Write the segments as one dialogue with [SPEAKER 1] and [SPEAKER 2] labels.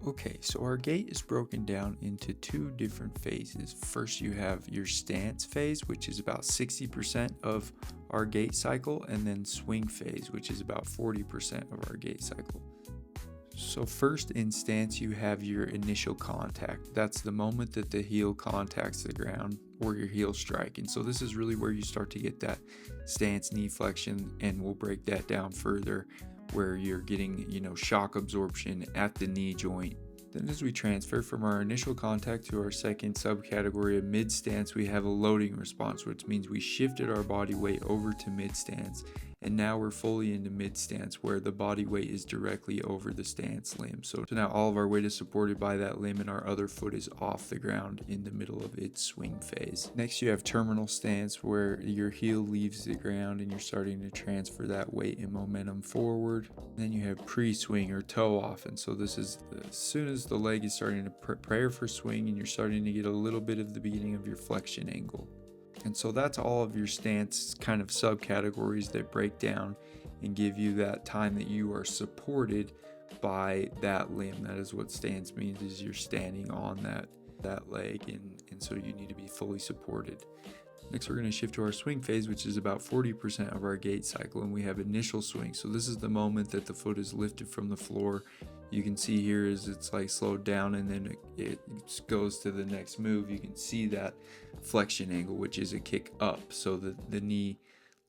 [SPEAKER 1] Okay, so our gait is broken down into two different phases. First, you have your stance phase, which is about 60% of our gait cycle, and then swing phase, which is about 40% of our gait cycle. So first in stance, you have your initial contact. That's the moment that the heel contacts the ground or your heel strike. And so this is really where you start to get that stance knee flexion, and we'll break that down further where you're getting, shock absorption at the knee joint. Then as we transfer from our initial contact to our second subcategory of mid stance, we have a loading response, which means we shifted our body weight over to mid stance, and now we're fully into mid stance where the body weight is directly over the stance limb. So now all of our weight is supported by that limb and our other foot is off the ground in the middle of its swing phase. Next you have terminal stance where your heel leaves the ground and you're starting to transfer that weight and momentum forward. Then you have pre-swing or toe off, and so this is as soon as the leg is starting to prepare for swing and you're starting to get a little bit of the beginning of your flexion angle. And so that's all of your stance kind of subcategories that break down and give you that time that you are supported by that limb. That is what stance means, is you're standing on that leg, and so you need to be fully supported. Next, we're going to shift to our swing phase, which is about 40% of our gait cycle, and we have initial swing. So this is the moment that the foot is lifted from the floor. You can see here is it's like slowed down, and then it goes to the next move. You can see that flexion angle, which is a kick up. So the knee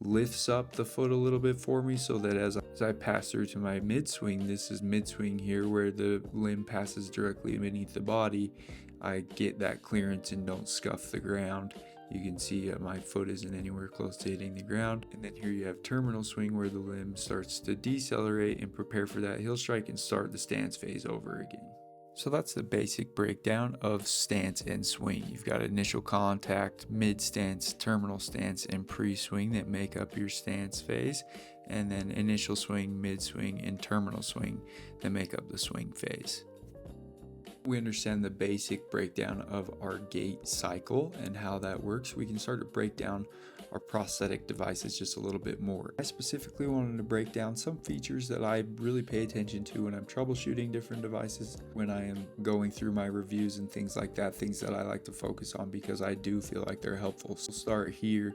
[SPEAKER 1] lifts up the foot a little bit for me, so that as I pass through to my mid swing, this is mid swing here where the limb passes directly beneath the body, I get that clearance and don't scuff the ground. You can see my foot isn't anywhere close to hitting the ground. And then here you have terminal swing where the limb starts to decelerate and prepare for that heel strike and start the stance phase over again. So that's the basic breakdown of stance and swing. You've got initial contact, mid stance, terminal stance, and pre-swing that make up your stance phase, and then initial swing, mid swing, and terminal swing that make up the swing phase. We understand the basic breakdown of our gait cycle and how that works. We can start to break down our prosthetic devices just a little bit more. I specifically wanted to break down some features that I really pay attention to when I'm troubleshooting different devices, when I am going through my reviews and things like that, things that I like to focus on because I do feel like they're helpful. So we'll start here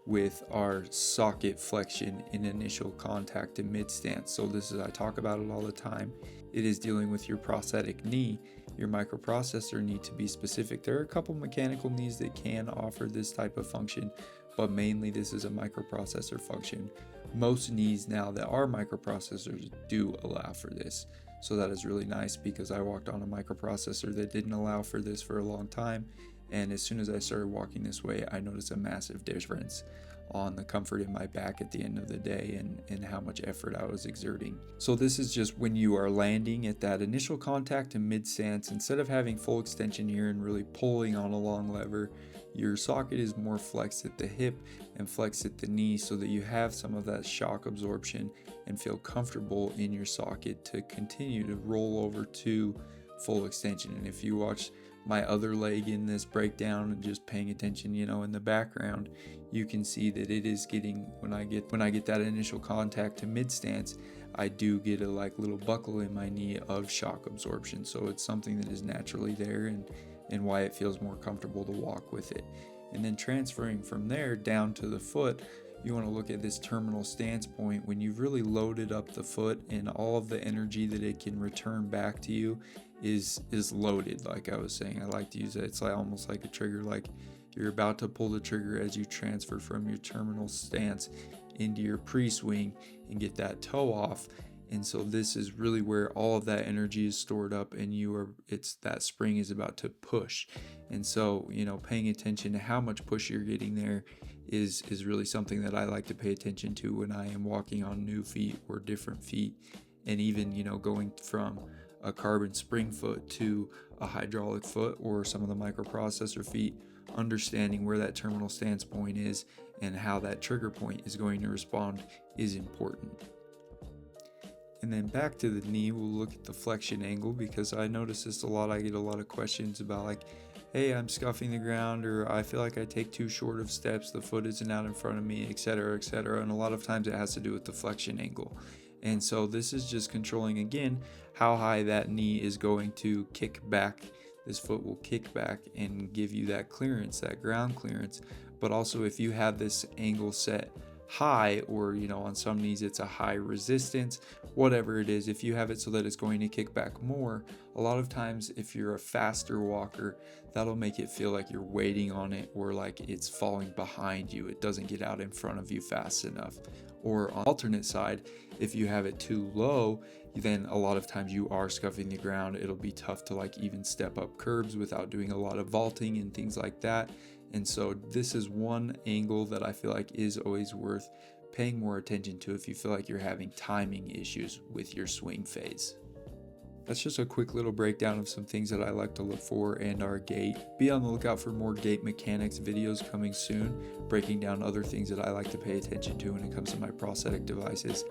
[SPEAKER 1] with our socket flexion in initial contact and mid stance. So this is, I talk about it all the time. It is dealing with your prosthetic knee. Your microprocessor need to be specific. There are a couple mechanical knees that can offer this type of function, but mainly this is a microprocessor function. Most knees now that are microprocessors do allow for this. So that is really nice because I walked on a microprocessor that didn't allow for this for a long time. And as soon as I started walking this way, I noticed a massive difference on the comfort in my back at the end of the day and how much effort I was exerting. So this is just when you are landing at that initial contact and mid stance, instead of having full extension here and really pulling on a long lever, your socket is more flexed at the hip and flexed at the knee so that you have some of that shock absorption and feel comfortable in your socket to continue to roll over to full extension. And if you watch my other leg in this breakdown and just paying attention, in the background, you can see that it is getting, when I get that initial contact to mid stance, I do get a little buckle in my knee of shock absorption. So it's something that is naturally there and why it feels more comfortable to walk with it. And then transferring from there down to the foot, you want to look at this terminal stance point when you've really loaded up the foot and all of the energy that it can return back to you is loaded. Like I was saying, I like to use it. It's almost like a trigger, like you're about to pull the trigger as you transfer from your terminal stance into your pre-swing and get that toe off. And so this is really where all of that energy is stored up and that spring is about to push. And so, paying attention to how much push you're getting there is really something that I like to pay attention to when I am walking on new feet or different feet. And even, going from a carbon spring foot to a hydraulic foot or some of the microprocessor feet, understanding where that terminal stance point is and how that trigger point is going to respond is important. And then back to the knee, we'll look at the flexion angle because I notice this a lot. I get a lot of questions about hey, I'm scuffing the ground, or I feel like I take too short of steps, the foot isn't out in front of me, etc., etc. And a lot of times it has to do with the flexion angle. And so this is just controlling, again, how high that knee is going to kick back. This foot will kick back and give you that clearance, that ground clearance. But also if you have this angle set high, or on some knees it's a high resistance, whatever it is, if you have it so that it's going to kick back more, a lot of times if you're a faster walker, that'll make it feel like you're waiting on it, or like it's falling behind you, it doesn't get out in front of you fast enough. Or on the alternate side, if you have it too low, then a lot of times you are scuffing the ground. It'll be tough to like even step up curbs without doing a lot of vaulting and things like that. And so this is one angle that I feel like is always worth paying more attention to if you feel like you're having timing issues with your swing phase. That's just a quick little breakdown of some things that I like to look for in our gait. Be on the lookout for more gait mechanics videos coming soon, breaking down other things that I like to pay attention to when it comes to my prosthetic devices.